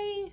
Hi,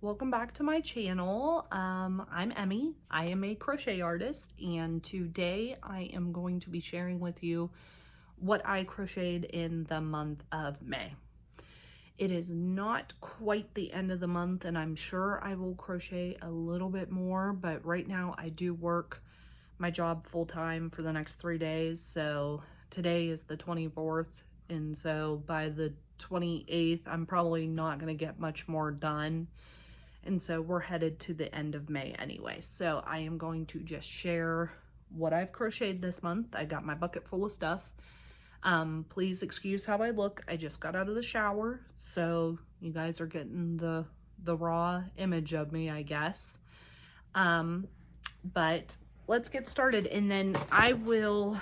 welcome back to my channel. I'm Emmy. I am a crochet artist, and today I am going to be sharing with you what I crocheted in the month of May. It is not quite the end of the month, and I'm sure I will crochet a little bit more, but right now I do work my job full-time for the next 3 days. So today is the 24th, and so by the 28th I'm probably not going to get much more done, and so we're headed to the end of May anyway. So I am going to just share what I've crocheted this month. I got my bucket full of stuff. Please excuse how I look. I just got out of the shower, so you guys are getting the raw image of me, I guess. But let's get started, and then I will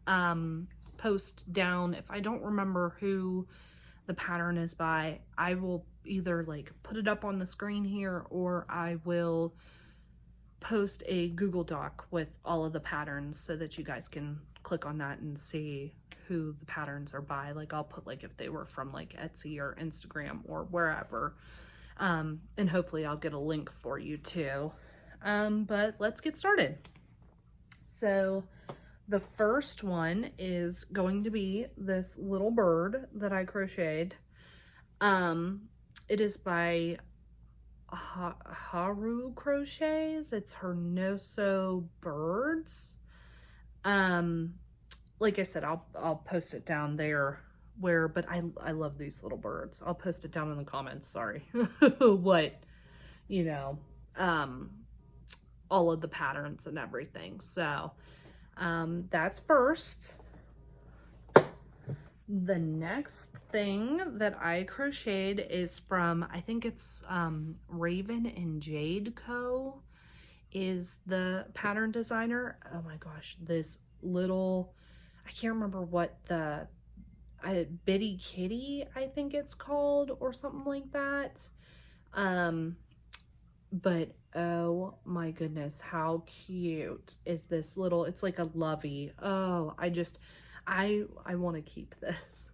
post down, if I don't remember who the pattern is by, I will either like put it up on the screen here, or I will post a Google Doc with all of the patterns so that you guys can click on that and see who the patterns are by. Like I'll put like if they were from like Etsy or Instagram or wherever, and hopefully I'll get a link for you too. But let's get started. So the first one is going to be this little bird that I crocheted. It is by Haru Crochets. It's her no-sew birds. Like I said, I'll post it down there but I love these little birds. I'll post it down in the comments, sorry. What, you know, all of the patterns and everything. So that's first. The next thing that I crocheted is from, I think it's Raven and Jade Co. is the pattern designer. Oh my gosh, this little, I can't remember what the Bitty Kitty, I think it's called, or something like that. But oh my goodness, how cute is this little, it's like a lovey. Oh, I want to keep this,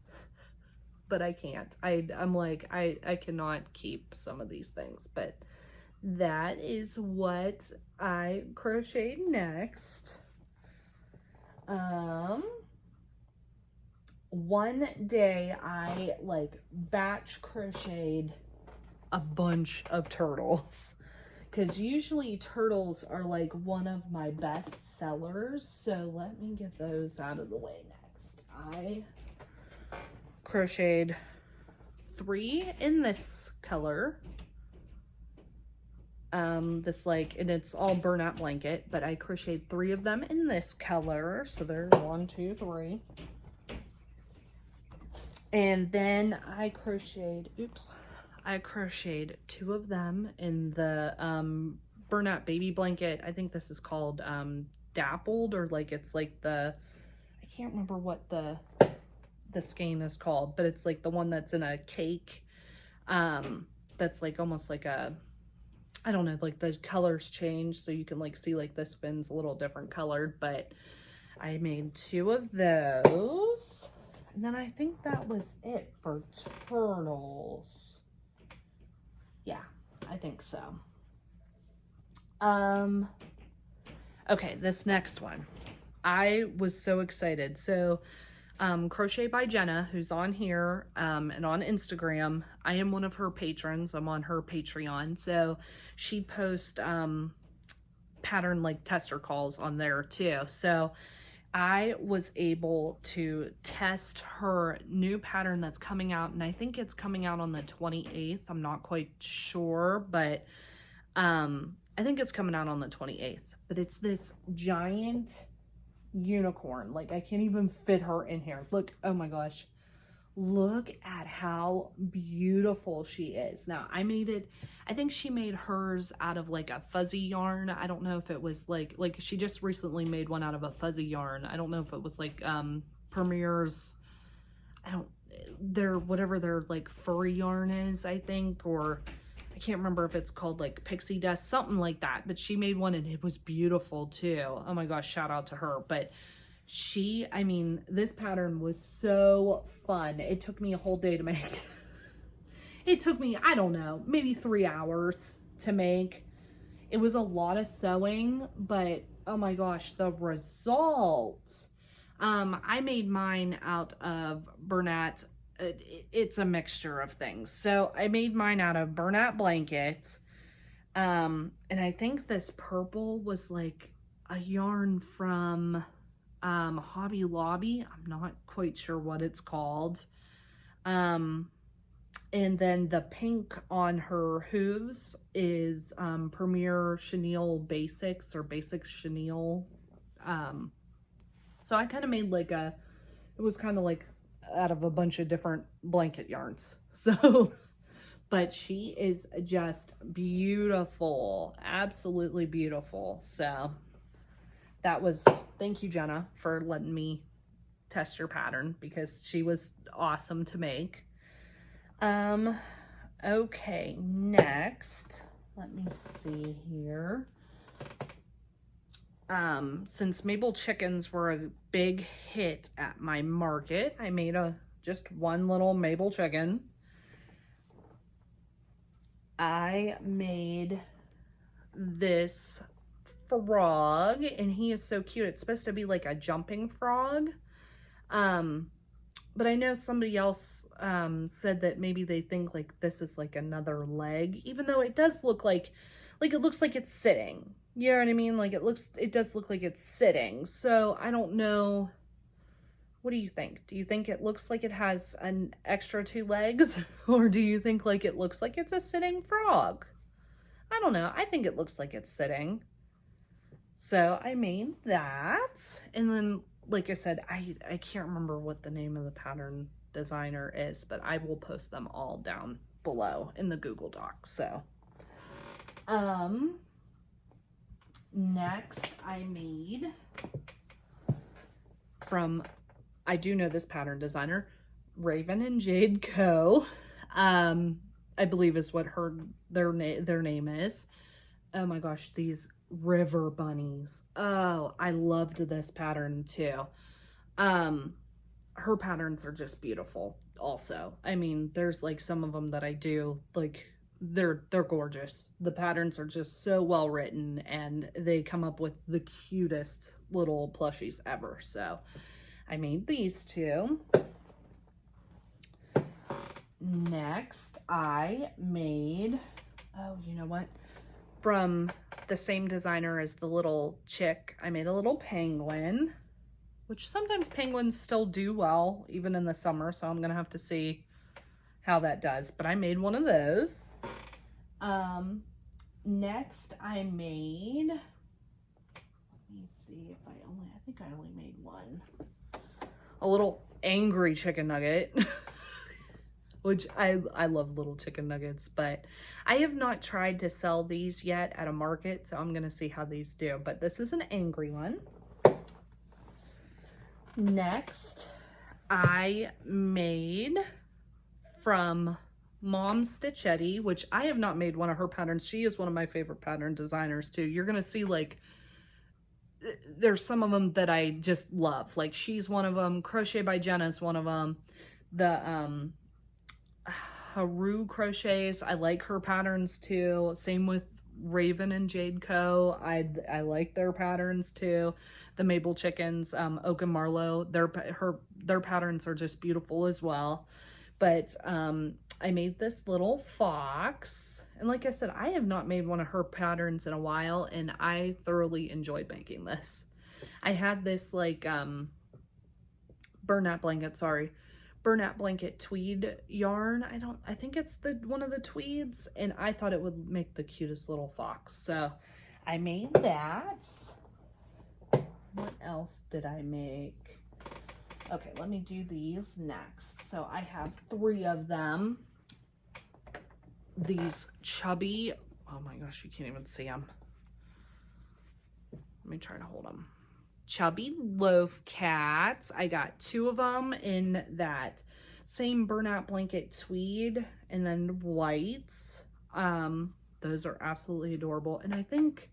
but I can't. I'm like, I cannot keep some of these things, but that is what I crocheted next. One day I like batch crocheted a bunch of turtles, because usually turtles are like one of my best sellers. So let me get those out of the way next. I crocheted 3 in this color. This like, and it's all burnout blanket, but I crocheted 3 of them in this color. So there's 1, 2, 3. And then I crocheted, I crocheted 2 of them in the burnout baby blanket. I think this is called dappled, or like it's like the, I can't remember what the skein is called, but it's like the one that's in a cake. That's like almost like a, I don't know, like the colors change, so you can like see like this fin's a little different colored, but I made 2 of those. And then I think that was it for turtles. Yeah, I think so. Okay, this next one, I was so excited. So Crochet by Jenna, who's on here and on Instagram, I am one of her patrons. I'm on her Patreon, so she posts pattern like tester calls on there too. So I was able to test her new pattern that's coming out, and I think it's coming out on the 28th. I'm not quite sure, but I think it's coming out on the 28th. But it's this giant unicorn. Like, I can't even fit her in here. Look, oh my gosh. Look at how beautiful she is. Now, I made it, I think she made hers out of like a fuzzy yarn. I don't know if it was like she just recently made one out of a fuzzy yarn. I don't know if it was like Premier's, whatever their like furry yarn is, I think, or I can't remember if it's called like pixie dust, something like that. But she made one and it was beautiful too. Oh my gosh, shout out to her. But I mean, this pattern was so fun. It took me a whole day to make. It took me, I don't know, maybe 3 hours to make. It was a lot of sewing, but oh my gosh, the results. I made mine out of Bernat. It's a mixture of things. So I made mine out of Bernat blanket. And I think this purple was like a yarn from Hobby Lobby. I'm not quite sure what it's called. And then the pink on her hooves is Premier Chenille Basics or Basics Chenille. So I kind of made like it was kind of like out of a bunch of different blanket yarns. So, but she is just beautiful. Absolutely beautiful. So that was, thank you, Jenna, for letting me test your pattern because she was awesome to make. Okay, next, let me see here. Since Maple chickens were a big hit at my market, I made just one little Maple chicken. I made this frog, and he is so cute. It's supposed to be like a jumping frog. But I know somebody else said that maybe they think like this is like another leg, even though it does look like it looks like it's sitting. You know what I mean? Like it does look like it's sitting. So I don't know. What do you think? Do you think it looks like it has an extra 2 legs? Or do you think like it looks like it's a sitting frog? I don't know. I think it looks like it's sitting. So I made that. And then, like I said, I can't remember what the name of the pattern designer is, but I will post them all down below in the Google Doc. So, next I made from, I do know this pattern designer, Raven and Jade Co. I believe is what their name is. Oh my gosh, these river bunnies. Oh, I loved this pattern too. Her patterns are just beautiful also. I mean, there's like some of them that I do, like they're gorgeous. The patterns are just so well written and they come up with the cutest little plushies ever. So I made these two. Next, I made, oh, you know what? From the same designer as the little chick, I made a little penguin, which sometimes penguins still do well, even in the summer. So I'm going to have to see how that does. But I made one of those. Next, I made, let me see if I think I only made one. A little angry chicken nugget. Which I love little chicken nuggets, but I have not tried to sell these yet at a market, so I'm going to see how these do. But this is an angry one. Next, I made from Mom Stitchetti, which I have not made one of her patterns. She is one of my favorite pattern designers too. You're going to see like, there's some of them that I just love. Like she's one of them. Crochet by Jenna is one of them. The, Haru Crochets, I like her patterns too. Same with Raven and Jade Co. I like their patterns too. The Maple Chickens, Oak and Marlowe, their patterns are just beautiful as well. But I made this little fox, and like I said, I have not made one of her patterns in a while, and I thoroughly enjoyed making this. I had this like Bernat blanket tweed yarn. I think it's one of the tweeds, and I thought it would make the cutest little fox. So I made that. What else did I make? Okay, let me do these next. So I have 3 of them. These chubby, oh my gosh, you can't even see them. Let me try to hold them. Chubby loaf cats. I got 2 of them in that same Bernat blanket tweed, and then whites. Those are absolutely adorable, and I think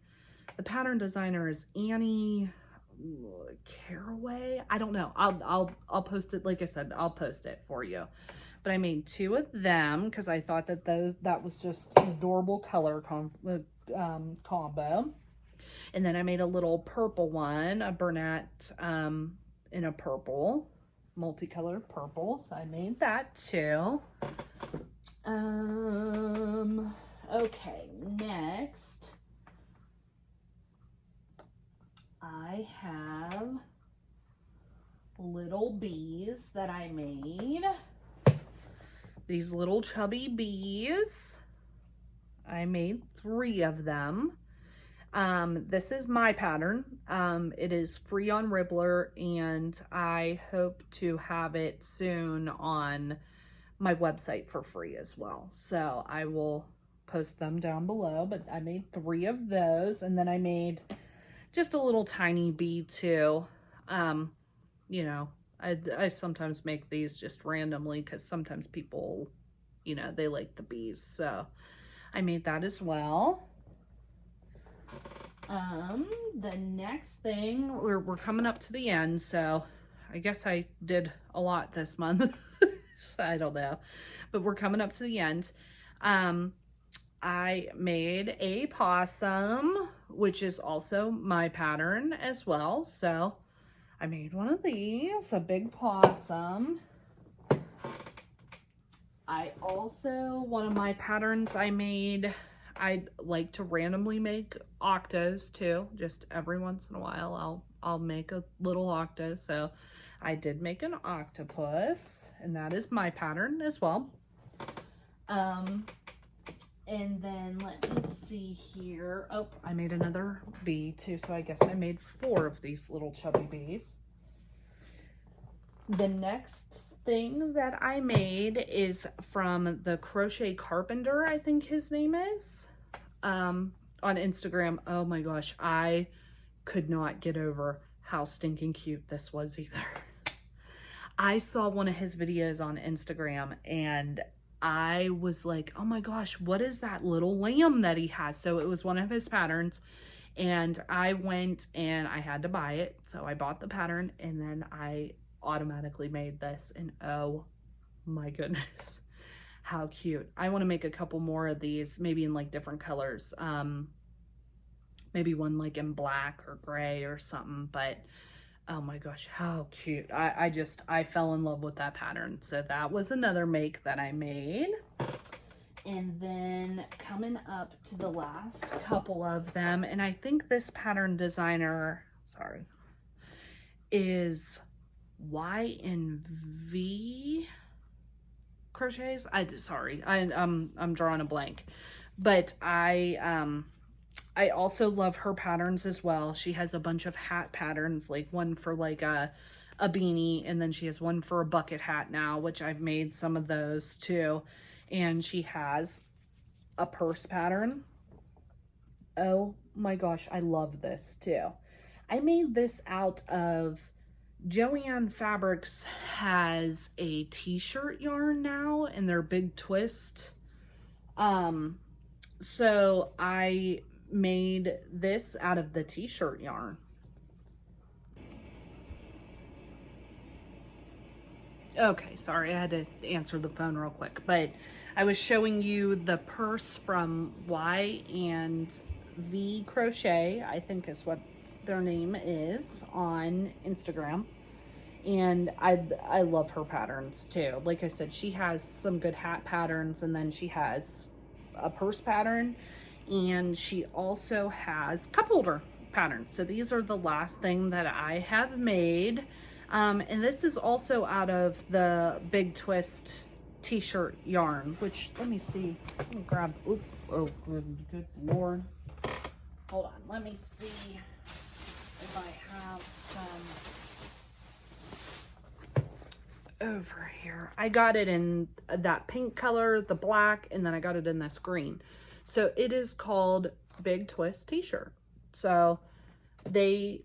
the pattern designer is Annie Caraway. I don't know. I'll post it. Like I said, I'll post it for you. but I made 2 of them because I thought that that was just an adorable color combo. And then I made a little purple one, a Bernat in a purple, multicolored purple. So I made that too. Okay, next I have little bees that I made. These little chubby bees. I made 3 of them. This is my pattern. It is free on Ribbler, and I hope to have it soon on my website for free as well. So I will post them down below, but I made 3 of those, and then I made just a little tiny bee too. You know, I sometimes make these just randomly because sometimes people, you know, they like the bees. So I made that as well. The next thing, we're coming up to the end, so I guess I did a lot this month. I don't know, but we're coming up to the end. I made a possum, which is also my pattern as well. So I made one of these, a big possum. I also, one of my patterns I made, I like to randomly make octos too. Just every once in a while, I'll make a little octo. So I did make an octopus, and that is my pattern as well. And then let me see here. Oh, I made another bee too. So I guess I made 4 of these little chubby bees. The next thing that I made is from the Crochet Carpenter, I think his name is, on Instagram. Oh my gosh, I could not get over how stinking cute this was either. I saw one of his videos on Instagram and I was like, oh my gosh, what is that little lamb that he has? So it was one of his patterns, and I went and I had to buy it. So I bought the pattern, and then I automatically made this, and oh my goodness, how cute. I want to make a couple more of these, maybe in like different colors. Maybe one like in black or gray or something, but oh my gosh, how cute. I fell in love with that pattern. So that was another make that I made. And then coming up to the last couple of them, and I think this pattern designer, sorry, is Y&V Crochets. I'm drawing a blank. But I also love her patterns as well. She has a bunch of hat patterns, like one for like a beanie, and then she has one for a bucket hat now, which I've made some of those too. And she has a purse pattern. Oh my gosh, I love this too. I made this out of, Joanne Fabrics has a t-shirt yarn now, and they're big twist. So I made this out of the t-shirt yarn. Okay, sorry, I had to answer the phone real quick, but I was showing you the purse from Y&V Crochet, I think is what their name is on Instagram. And I love her patterns too. Like I said, she has some good hat patterns, and then she has a purse pattern, and she also has cup holder patterns. So these are the last thing that I have made. And this is also out of the Big Twist t-shirt yarn, which, let me see, let me grab, oh good Lord. Hold on, let me see if I have some over here. I got it in that pink color, the black, and then I got it in this green. So it is called Big Twist t-shirt. So I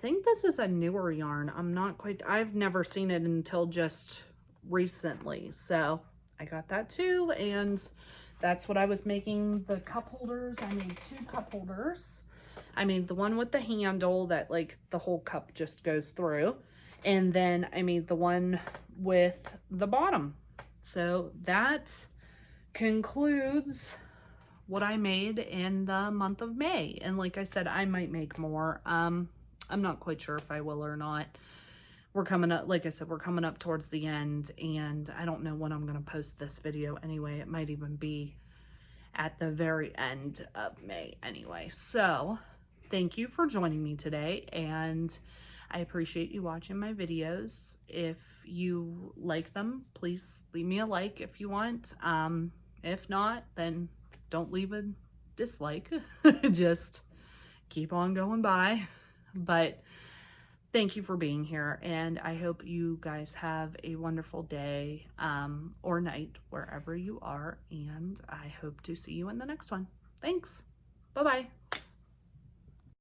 think this is a newer yarn. I've never seen it until just recently. So I got that too, and that's what I was making the cup holders. I made 2 cup holders. I made the one with the handle that like the whole cup just goes through. And then I made the one with the bottom. So that concludes what I made in the month of May. And like I said, I might make more. I'm not quite sure if I will or not. We're coming up, like I said, we're coming up towards the end, and I don't know when I'm going to post this video anyway. It might even be at the very end of May anyway. So thank you for joining me today, and I appreciate you watching my videos. If you like them, please leave me a like if you want. If not, then don't leave a dislike. Just keep on going by. But thank you for being here, and I hope you guys have a wonderful day or night wherever you are, and I hope to see you in the next one. Thanks. Bye-bye.